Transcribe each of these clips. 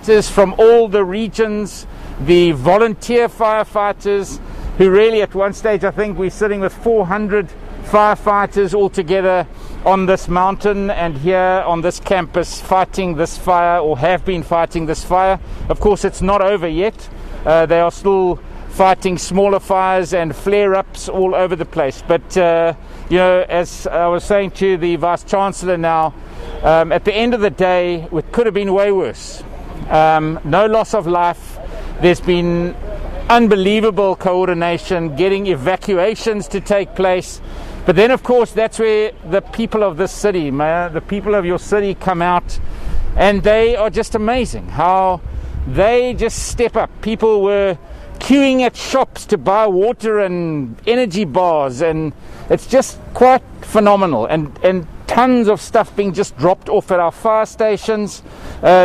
firefighters from all the regions, the volunteer firefighters, who really at one stage, I think we're sitting with 400 firefighters all together on this mountain and here on this campus fighting this fire, or have been fighting this fire. Of course, it's not over yet. They are still fighting smaller fires and flare-ups all over the place. But, you know, as I was saying to the Vice-Chancellor now, at the end of the day, it could have been way worse. No loss of life. There's been unbelievable coordination, getting evacuations to take place. But then, of course, that's where the people of this city, Mayor, the people of your city come out, and they are just amazing how they just step up. People were queuing at shops to buy water and energy bars, and it's just quite phenomenal. And tons of stuff being just dropped off at our fire stations,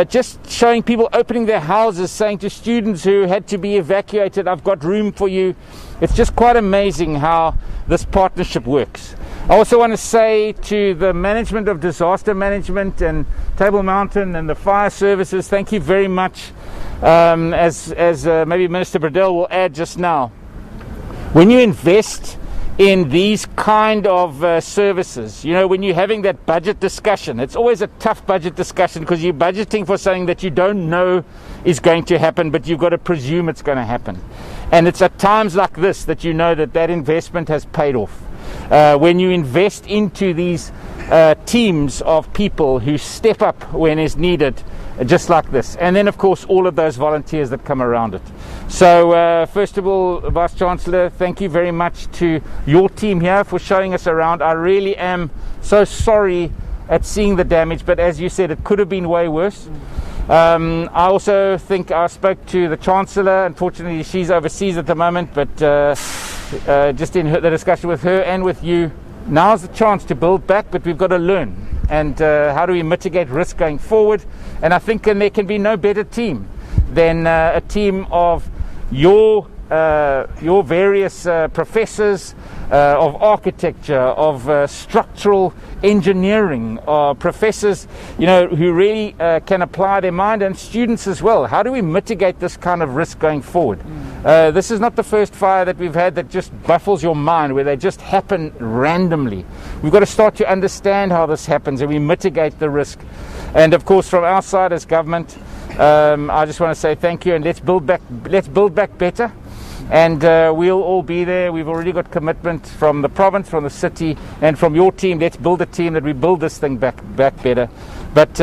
just showing people opening their houses, saying to students who had to be evacuated, I've got room for you. It's just quite amazing how this partnership works. I also want to say to the management of disaster management and Table Mountain and the fire services, thank you very much. As maybe Minister Bradell will add just now, when you invest in these kind of services, you know, when you're having that budget discussion, it's always a tough budget discussion because you're budgeting for something that you don't know is going to happen, but you've got to presume it's going to happen. And it's at times like this that you know that that investment has paid off. When you invest into these teams of people who step up when is needed, just like this. And then, of course, all of those volunteers that come around it. So, first of all, Vice-Chancellor, thank you very much to your team here for showing us around. I really am so sorry at seeing the damage, but as you said, it could have been way worse. I also think I spoke to the Chancellor. Unfortunately, she's overseas at the moment, but just in the discussion with her and with you, now's the chance to build back, but we've got to learn. And how do we mitigate risk going forward? And I think there can be no better team than a team of your various professors of architecture, of structural engineering, professors, you know, who really can apply their mind, and students as well. How do we mitigate this kind of risk going forward? This is not the first fire that we've had that just baffles your mind, where they just happen randomly. We've got to start to understand how this happens, and we mitigate the risk. And of course, from our side as government, I just want to say thank you, and let's build back better. And we'll all be there. We've already got commitment from the province, from the city, and from your team. Let's build a team that we build this thing back better. But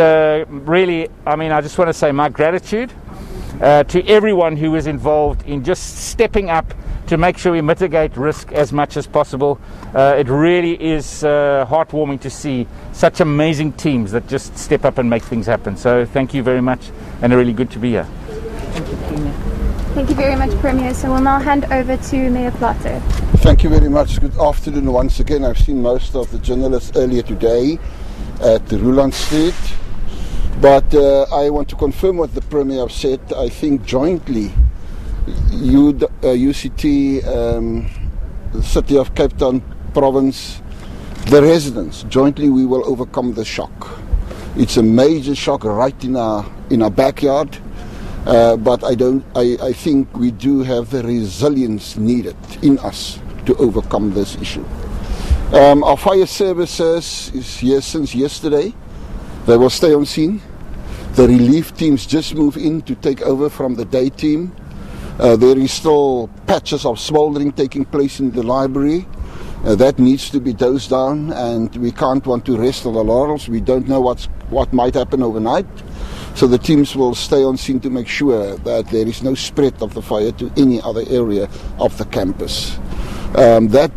really, I mean, I just want to say my gratitude to everyone who is involved in just stepping up to make sure we mitigate risk as much as possible. It really is heartwarming to see such amazing teams that just step up and make things happen. So thank you very much, and really good to be here. Thank you very much, Premier. So we'll now hand over to Mayor Plato. Thank you very much. Good afternoon once again. I've seen most of the journalists earlier today at the Roland Street. But I want to confirm what the Premier said. I think jointly, UCT, the City of Cape Town Province, the residents, jointly we will overcome the shock. It's a major shock right in our backyard. But I think we do have the resilience needed in us to overcome this issue. Our fire services is here since yesterday. They will stay on scene. The relief teams just move in to take over from the day team. There is still patches of smoldering taking place in the library. That needs to be dosed down, and we can't want to rest on the laurels. We don't know what might happen overnight. So the teams will stay on scene to make sure that there is no spread of the fire to any other area of the campus. That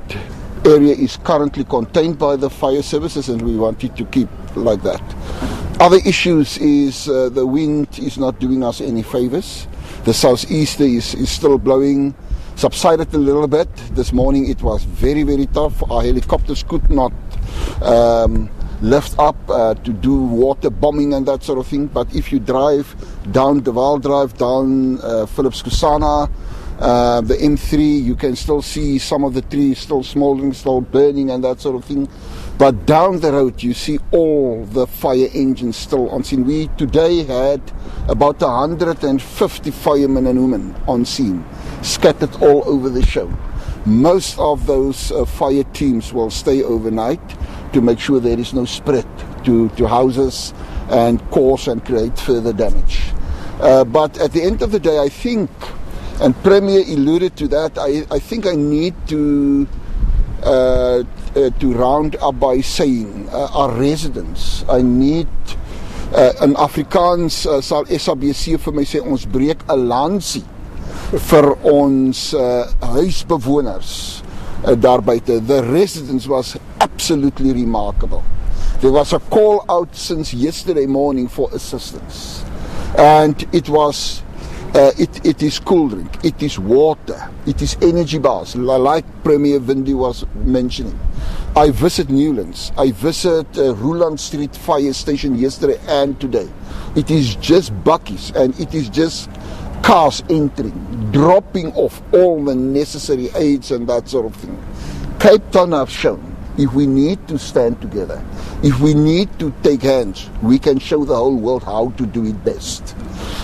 area is currently contained by the fire services, and we want it to keep like that. Other issues is the wind is not doing us any favors. The southeaster is still blowing, subsided a little bit. This morning it was very, very tough. Our helicopters could not lift up to do water bombing and that sort of thing. But if you drive down De Waal Drive, down Phillips Kusana, the M3, you can still see some of the trees still smoldering, still burning and that sort of thing. But down the road, you see all the fire engines still on scene. We today had about 150 firemen and women on scene, scattered all over the show. Most of those fire teams will stay overnight to make sure there is no spread to houses and cause and create further damage. But at the end of the day, I think, and Premier alluded to that, I think I need to round up by saying our residents, I need in Afrikaans sal SABC vir my sê ons breek 'n lansie vir ons huisbewoners daar buite. The residents was absolutely remarkable. There was a call out since yesterday morning for assistance, and it was it is cool drink, it is water, it is energy bars, like Premier Windy was mentioning. I visit Newlands, I visit Roland Street Fire Station yesterday and today. It is just buckies and it is just cars entering, dropping off all the necessary aids and that sort of thing. Cape Town have shown, if we need to stand together, if we need to take hands, we can show the whole world how to do it best.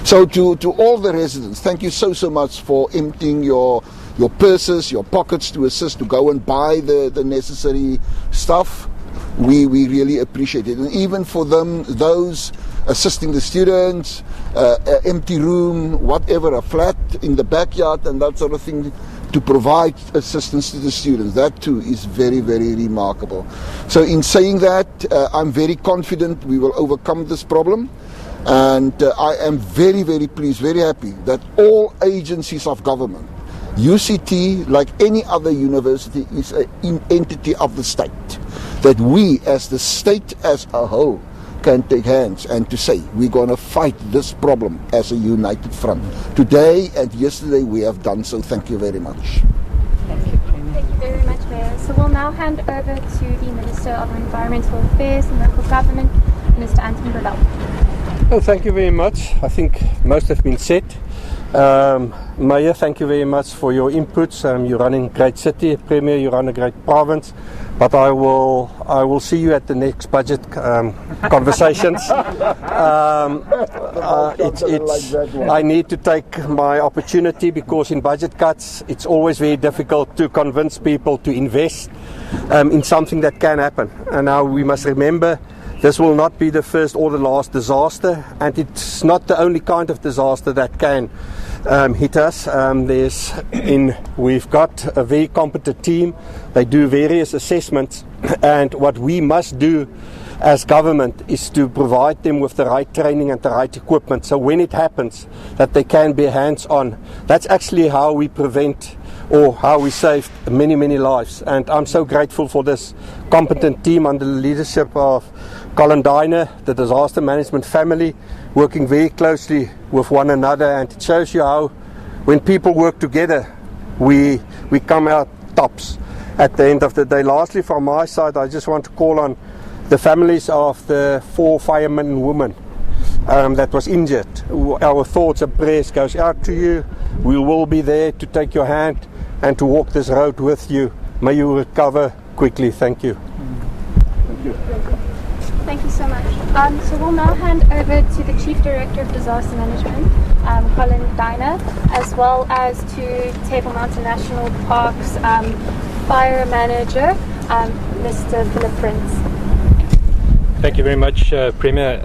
So to all the residents, thank you so much for emptying your purses, your pockets to assist, to go and buy the necessary stuff. We really appreciate it. And even for them, those assisting the students, an empty room, whatever, a flat in the backyard and that sort of thing, to provide assistance to the students. That too is very, very remarkable. So in saying that, I'm very confident we will overcome this problem. And I am very, very pleased, very happy that all agencies of government, UCT, like any other university, is an entity of the state. That we, as the state as a whole, can take hands and to say we're going to fight this problem as a united front. Today and yesterday we have done so. Thank you very much. Thank you very much, Mayor. So we'll now hand over to the Minister of Environmental Affairs and Local Government, Mr. Anton Bredel. Well, thank you very much. I think most have been said. Mayor, thank you very much for your inputs. You're running a great city. Premier, you run a great province. But I will see you at the next budget conversations. I need to take my opportunity, because in budget cuts it's always very difficult to convince people to invest in something that can happen. And now we must remember, this will not be the first or the last disaster, and it's not the only kind of disaster that can hit us. We've got a very competent team. They do various assessments, and what we must do as government is to provide them with the right training and the right equipment, so when it happens that they can be hands-on. That's actually how we prevent, or how we saved many, many lives. And I'm so grateful for this competent team under the leadership of Colin Diner, the disaster management family, working very closely with one another. And it shows you how, when people work together, we come out tops at the end of the day. Lastly, from my side, I just want to call on the families of the 4 firemen and women that was injured. Our thoughts and prayers goes out to you. We will be there to take your hand and to walk this road with you. May you recover quickly. Thank you. Thank you. Thank you so much. So we'll now hand over to the Chief Director of Disaster Management, Colin Diner, as well as to Table Mountain National Park's Fire Manager, Mr. Philip Prince. Thank you very much, Premier.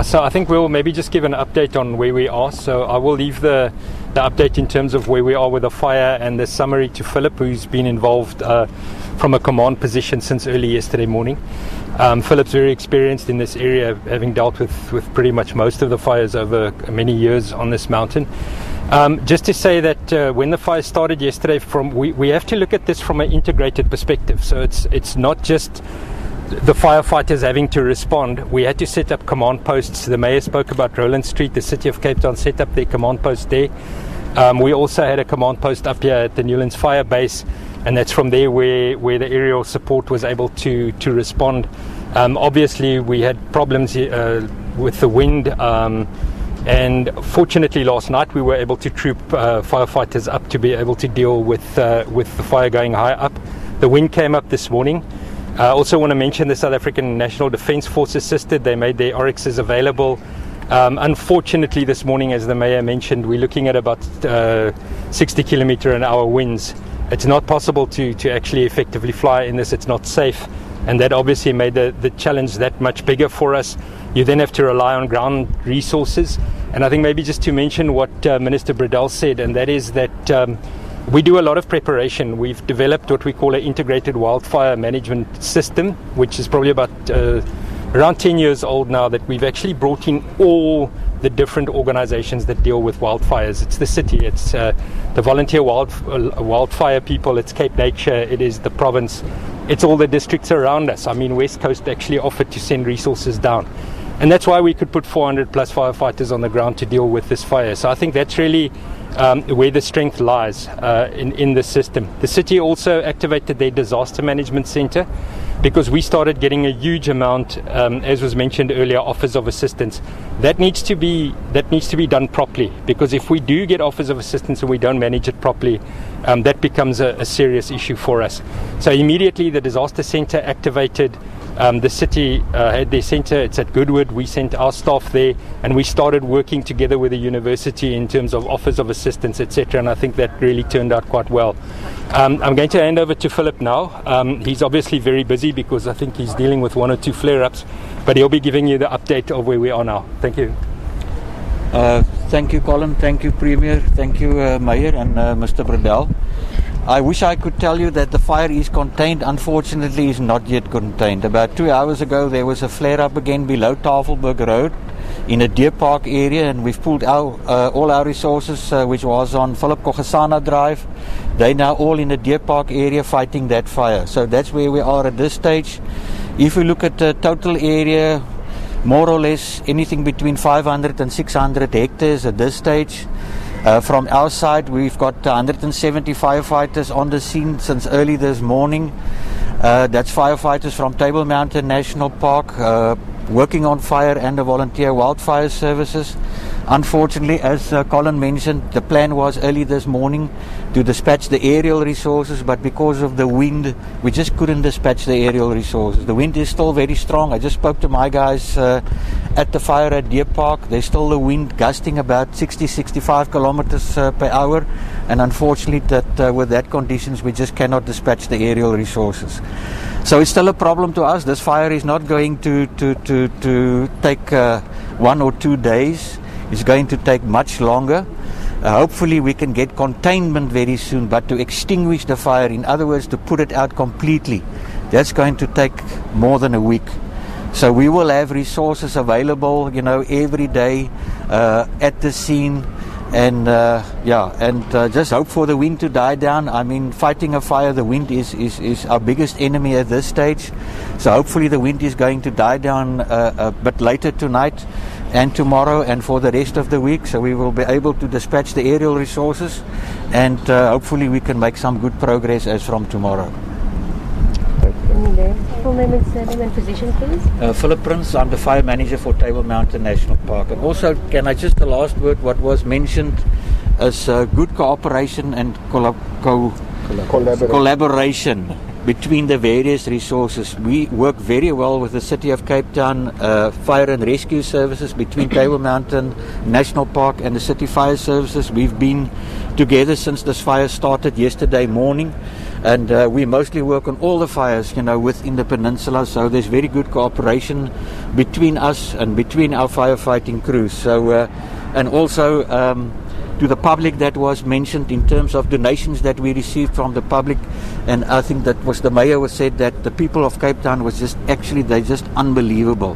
So I think we'll maybe just give an update on where we are. So I will leave the update in terms of where we are with the fire and the summary to Philip, who's been involved from a command position since early yesterday morning. Philip's very experienced in this area, having dealt with pretty much most of the fires over many years on this mountain. Just to say that when the fire started yesterday, we have to look at this from an integrated perspective. So it's not just the firefighters having to respond. We had to set up command posts. The Mayor spoke about Roland Street. The City of Cape Town set up their command post there. We also had a command post up here at the Newlands Fire Base, and that's from there where the aerial support was able to respond. Obviously, we had problems with the wind, and fortunately last night we were able to troop firefighters up to be able to deal with the fire going high up. The wind came up this morning. I also want to mention the South African National Defence Force assisted. They made their oryxes available. Unfortunately, this morning, as the Mayor mentioned, we're looking at about 60 km/h winds. It's not possible to actually effectively fly in this. It's not safe. And that obviously made the challenge that much bigger for us. You then have to rely on ground resources. And I think maybe just to mention what Minister Bradell said, and that is that we do a lot of preparation. We've developed what we call an integrated wildfire management system, which is probably about around 10 years old now, that we've actually brought in all the different organizations that deal with wildfires. It's the city, it's the volunteer wildfire people, it's Cape Nature, it is the province, it's all the districts around us. I mean, West Coast actually offered to send resources down. And that's why we could put 400 plus firefighters on the ground to deal with this fire. So I think that's really where the strength lies in the system. The city also activated their disaster management center, because we started getting a huge amount, as was mentioned earlier, offers of assistance. That needs to be done properly, because if we do get offers of assistance and we don't manage it properly, that becomes a serious issue for us. So immediately the disaster center activated. The city had their centre, it's at Goodwood. We sent our staff there and we started working together with the university in terms of offers of assistance, etc. And I think that really turned out quite well. I'm going to hand over to Philip now. He's obviously very busy because I think he's dealing with 1 or 2 flare-ups, but he'll be giving you the update of where we are now. Thank you. Thank you, Colin. Thank you, Premier. Thank you, Mayor and Mr. Bradell. I wish I could tell you that the fire is contained. Unfortunately, it's not yet contained. About 2 hours ago, there was a flare-up again below Tafelberg Road in a deer park area, and we've pulled out all our resources, which was on Philip Kogasana Drive. They're now all in the deer park area fighting that fire. So that's where we are at this stage. If we look at the total area, more or less anything between 500 and 600 hectares at this stage. From our side, we've got 170 firefighters on the scene since early this morning. That's firefighters from Table Mountain National Park, working on fire, and the volunteer wildfire services. Unfortunately, as Colin mentioned, the plan was early this morning to dispatch the aerial resources, but because of the wind, we just couldn't dispatch the aerial resources. The wind is still very strong. I just spoke to my guys at the fire at Deer Park. There's still the wind gusting about 60-65 kilometers per hour, and unfortunately with that conditions we just cannot dispatch the aerial resources. So it's still a problem to us. This fire is not going to take 1 or 2 days. It's going to take much longer. Hopefully we can get containment very soon, but to extinguish the fire, in other words to put it out completely, that's going to take more than a week. So we will have resources available, every day at the scene, and just hope for the wind to die down. I mean, fighting a fire, the wind is our biggest enemy at this stage. So hopefully the wind is going to die down a bit later tonight and tomorrow and for the rest of the week. So we will be able to dispatch the aerial resources, and hopefully we can make some good progress as from tomorrow. Full name and surname and position, please. Philip Prince, I'm the fire manager for Table Mountain National Park. And also, can I just the last word, what was mentioned as good cooperation and collaboration between the various resources. We work very well with the City of Cape Town Fire and Rescue Services, between Table Mountain National Park and the City Fire Services. We've been together since this fire started yesterday morning, and we mostly work on all the fires, within the peninsula. So there's very good cooperation between us and between our firefighting crews. So, and also to the public that was mentioned in terms of donations that we received from the public, and I think that was the mayor was said that the people of Cape Town was they're just unbelievable.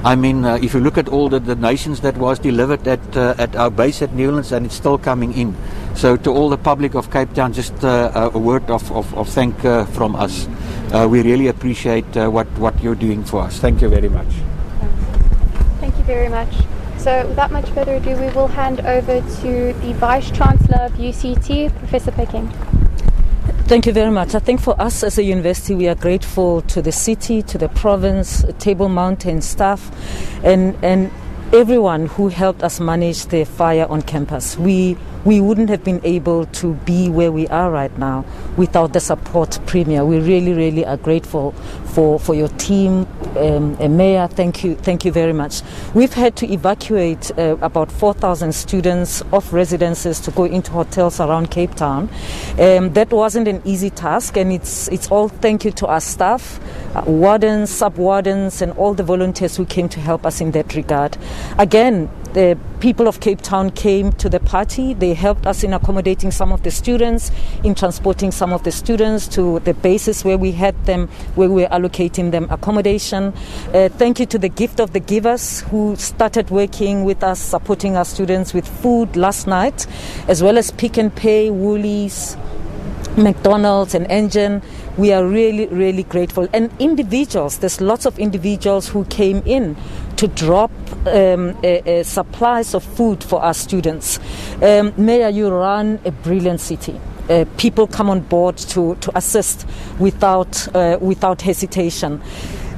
I mean, if you look at all the donations that was delivered at our base at Newlands, and it's still coming in. So to all the public of Cape Town, just a word of thank from us. We really appreciate what you're doing for us. Thank you very much. Thank you very much. So without much further ado, we will hand over to the Vice-Chancellor of UCT, Professor Peking. Thank you very much. I think for us as a university, we are grateful to the city, to the province, Table Mountain staff, and everyone who helped us manage the fire on campus. We wouldn't have been able to be where we are right now without the support, Premier. We really, really are grateful for your team. Mayor, thank you very much. We've had to evacuate about 4,000 students off residences to go into hotels around Cape Town. That wasn't an easy task, and it's all thank you to our staff, wardens, sub-wardens, and all the volunteers who came to help us in that regard. Again, the people of Cape Town came to the party. They helped us in accommodating some of the students, in transporting some of the students to the bases where we had them, where we were allocating them accommodation. Thank you to the gift of the givers who started working with us, supporting our students with food last night, as well as Pick n Pay, Woolies, McDonald's and Engine. We are really, really grateful. And individuals, there's lots of individuals who came in to drop supplies of food for our students. Mayor, you run a brilliant city. People come on board to assist without hesitation.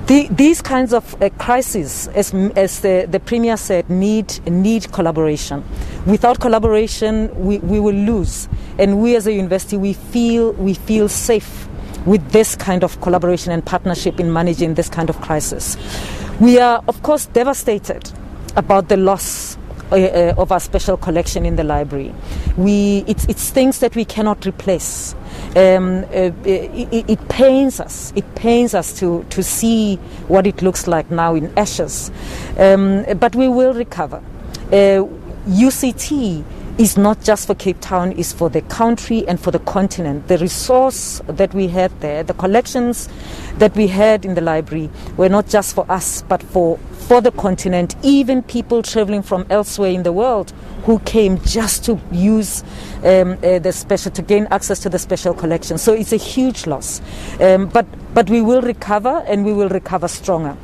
These kinds of crises, as the Premier said, need collaboration. Without collaboration, we will lose. And we as a university, we feel safe with this kind of collaboration and partnership in managing this kind of crisis. We are, of course, devastated about the loss of our special collection in the library. It's things that we cannot replace. It pains us. It pains us to see what it looks like now in ashes. But we will recover. UCT is not just for Cape Town, it's for the country and for the continent. The resource that we had there, the collections that we had in the library were not just for us, but for the continent, even people traveling from elsewhere in the world who came just to use to gain access to the special collection. So it's a huge loss. But we will recover, and we will recover stronger.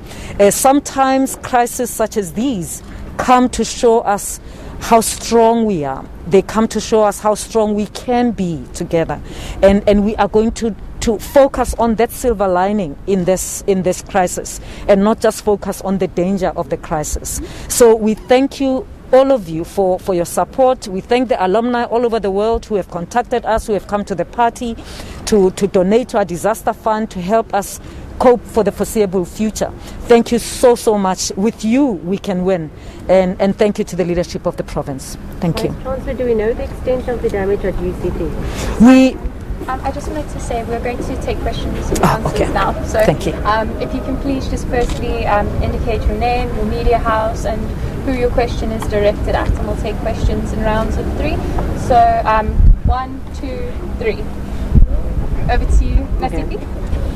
Sometimes crises such as these come to show us how strong we are. They come to show us how strong we can be together. And we are going to focus on that silver lining in this crisis, and not just focus on the danger of the crisis. So we thank you, all of you, for your support. We thank the alumni all over the world who have contacted us, who have come to the party to donate to our disaster fund to help us cope for the foreseeable future. Thank you so much. With you, we can win. And thank you to the leadership of the province. Thank you. Chancellor, do we know the extent of the damage at UCT? I just wanted to say we're going to take questions and answers now. So thank you. If you can please just firstly indicate your name, your media house, and who your question is directed at, and we'll take questions in rounds of 3. So 1, 2, 3. Over to you, Nasipi. Okay.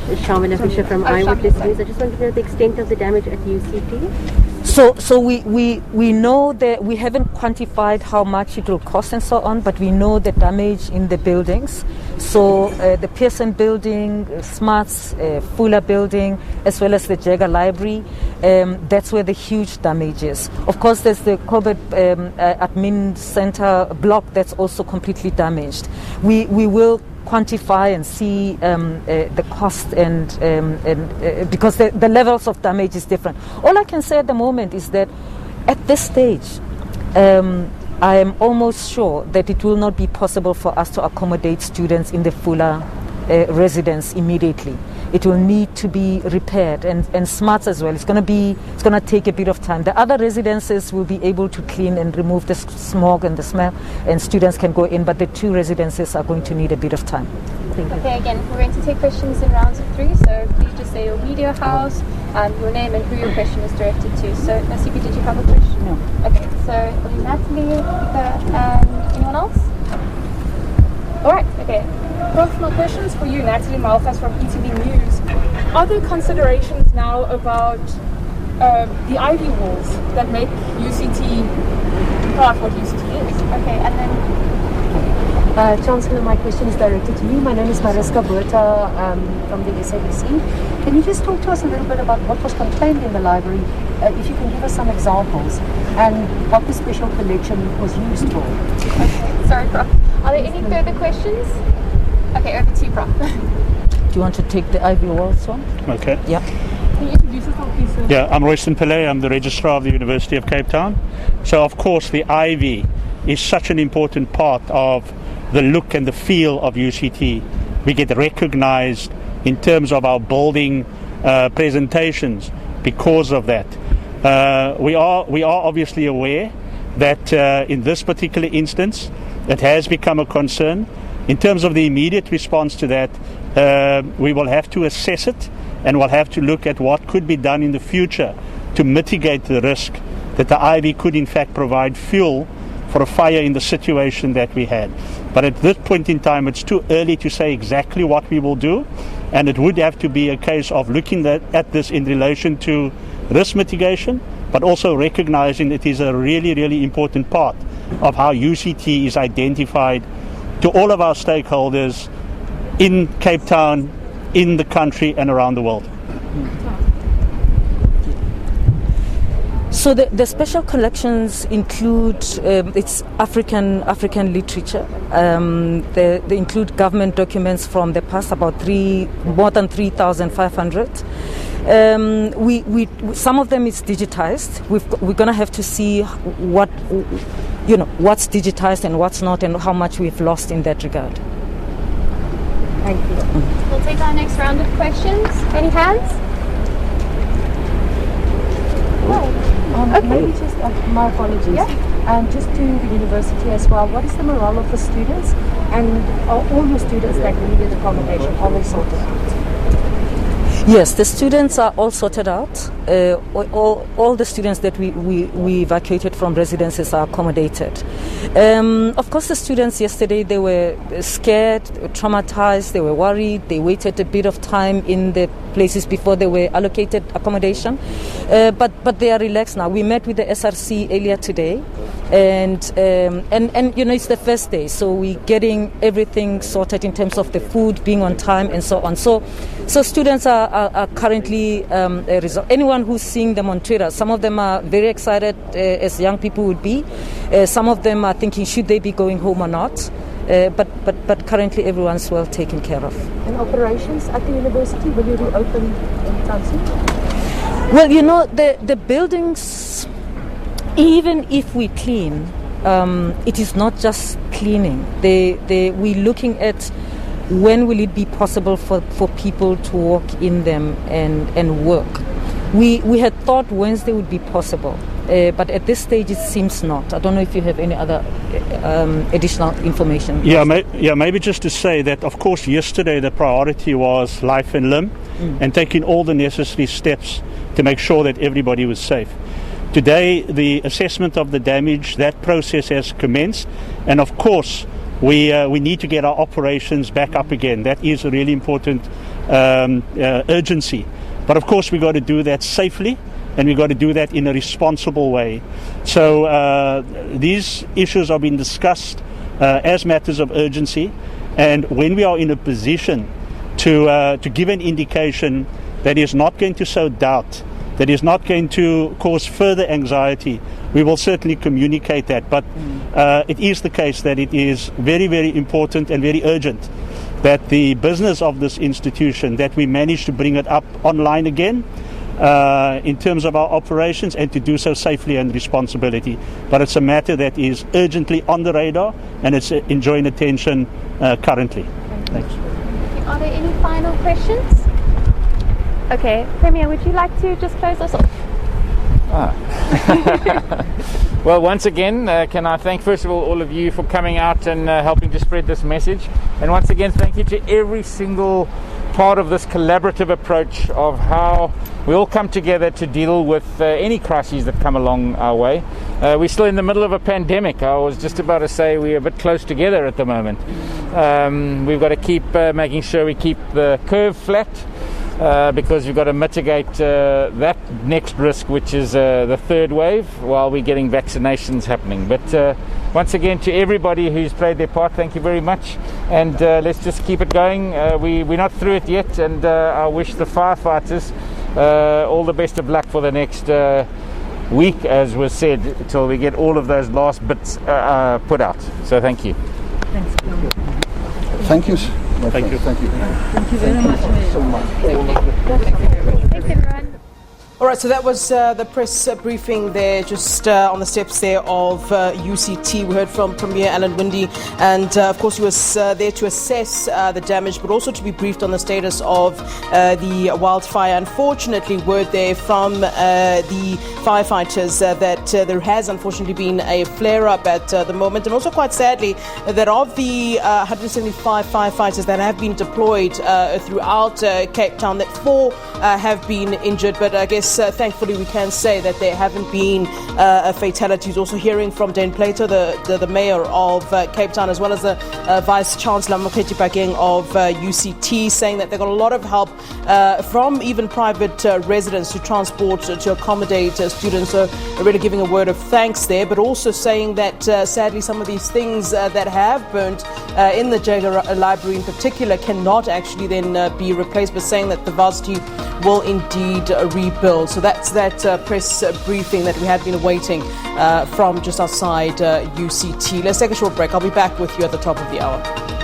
Shamina Fisher from Eyewitness News. I just want to know the extent of the damage at UCT. So we know that we haven't quantified how much it will cost and so on, but we know the damage in the buildings. So the Pearson building, Smarts, Fuller building, as well as the Jagger Library, that's where the huge damage is. Of course, there's the COVID admin center block that's also completely damaged. We will quantify and see the cost and because the levels of damage is different. All I can say at the moment is that at this stage, I am almost sure that it will not be possible for us to accommodate students in the Fuller residence immediately. It will need to be repaired and Smarts as well. It's going to take a bit of time. The other residences will be able to clean and remove the smog and the smell, and students can go in, but the 2 residences are going to need a bit of time. Thank you. Okay, again, we're going to take questions in rounds of 3, so please just say your media house, your name and who your question is directed to. So Nasipi, did you have a question? No. Okay, so Natalie, and anyone else? Alright, okay. Personal questions for you, Natalie Malthus from ETV News. Are there considerations now about the ivy walls that make UCT part what UCT is? Okay, and then Chancellor, my question is directed to you. My name is Mariska Botha from the SABC. Can you just talk to us a little bit about what was contained in the library, if you can give us some examples, and what the special collection was used for? Okay, sorry, Prof. Are there any further questions? Okay, over to you, Prof. Do you want to take the ivy walls one? Okay. Yeah. Can you introduce yourself, please, sir? Yeah, I'm Royston Pillay. I'm the Registrar of the University of Cape Town. So, of course, the Ivy is such an important part of the look and the feel of UCT. We get recognized in terms of our building presentations because of that. We are obviously aware that in this particular instance, it has become a concern. In terms of the immediate response to that, we will have to assess it, and we'll have to look at what could be done in the future to mitigate the risk that the Ivy could in fact provide fuel for a fire in the situation that we had. But at this point in time, it's too early to say exactly what we will do, and it would have to be a case of looking at this in relation to risk mitigation, but also recognizing it is a really, really important part of how UCT is identified to all of our stakeholders in Cape Town, in the country and around the world. So the special collections include it's African literature. They include government documents from the past, about more than 3,500. Some of them is digitized. We're going to have to see what's digitized and what's not, and how much we've lost in that regard. Thank you. We'll take our next round of questions. Any hands? Maybe just my apologies. Yeah. Just to the university as well. What is the morale of the students? And are all your students that needed accommodation always sorted out? Yes, the students are all sorted out. All the students that we evacuated from residences are accommodated. Of course, the students yesterday, they were scared, traumatized, they were worried. They waited a bit of time in the places before they were allocated accommodation. But they are relaxed now. We met with the SRC earlier today, and it's the first day, so we're getting everything sorted in terms of the food being on time and so on. So students are currently anyone who's seeing them on Twitter, some of them are very excited, as young people would be. Some of them are thinking, should they be going home or not? But currently everyone's well taken care of. And operations at the university, will you reopen anytime soon? Well, the buildings, even if we clean, it is not just cleaning. We're looking at when will it be possible for people to walk in them and work. We had thought Wednesday would be possible, but at this stage it seems not. I don't know if you have any other additional information. Maybe just to say that, of course, yesterday the priority was life and limb and taking all the necessary steps to make sure that everybody was safe. Today, the assessment of the damage, that process has commenced, and of course, we need to get our operations back up again. That is a really important urgency. But of course, we've got to do that safely, and we've got to do that in a responsible way. So these issues are being discussed as matters of urgency, and when we are in a position to give an indication that is not going to sow doubt, that is not going to cause further anxiety, we will certainly communicate that. But it is the case that it is very, very important and very urgent that the business of this institution, that we manage to bring it up online again in terms of our operations, and to do so safely and responsibility. But it's a matter that is urgently on the radar, and it's enjoying attention currently. Thanks. Are there any final questions? Okay, Premier, would you like to just close us off? Well, once again, can I thank first of all of you for coming out and helping to spread this message, and once again thank you to every single part of this collaborative approach of how we all come together to deal with any crises that come along our way. We're still in the middle of a pandemic. I was just about to say we're a bit close together at the moment. We've got to keep making sure we keep the curve flat, because we've got to mitigate that next risk, which is the third wave, while we're getting vaccinations happening. But once again, to everybody who's played their part, thank you very much, and let's just keep it going. We're not through it yet, and I wish the firefighters all the best of luck for the next week, as was said, till we get all of those last bits put out. So thank you. Thanks. Thank you. Thank you. Thank you. Thank you very much. So much. Thank you. Thanks, everyone. All right, so that was the press briefing there, just on the steps there of UCT. We heard from Premier Alan Winde, and of course he was there to assess the damage, but also to be briefed on the status of the wildfire. Unfortunately, word there from the firefighters that there has unfortunately been a flare-up at the moment, and also quite sadly that of the 175 firefighters that have been deployed throughout Cape Town, that 4 have been injured, but I guess thankfully we can say that there haven't been fatalities. Also hearing from Dane Plato, the mayor of Cape Town, as well as the Vice Chancellor Mokgweetsi Pakeng of UCT, saying that they got a lot of help from even private residents to transport to accommodate students. So really giving a word of thanks there, but also saying that sadly some of these things that have burnt in the Jager Library in particular cannot actually then be replaced, but saying that the varsity will indeed rebuild. So that's that press briefing that we had been awaiting from just outside UCT. Let's take a short break. I'll be back with you at the top of the hour.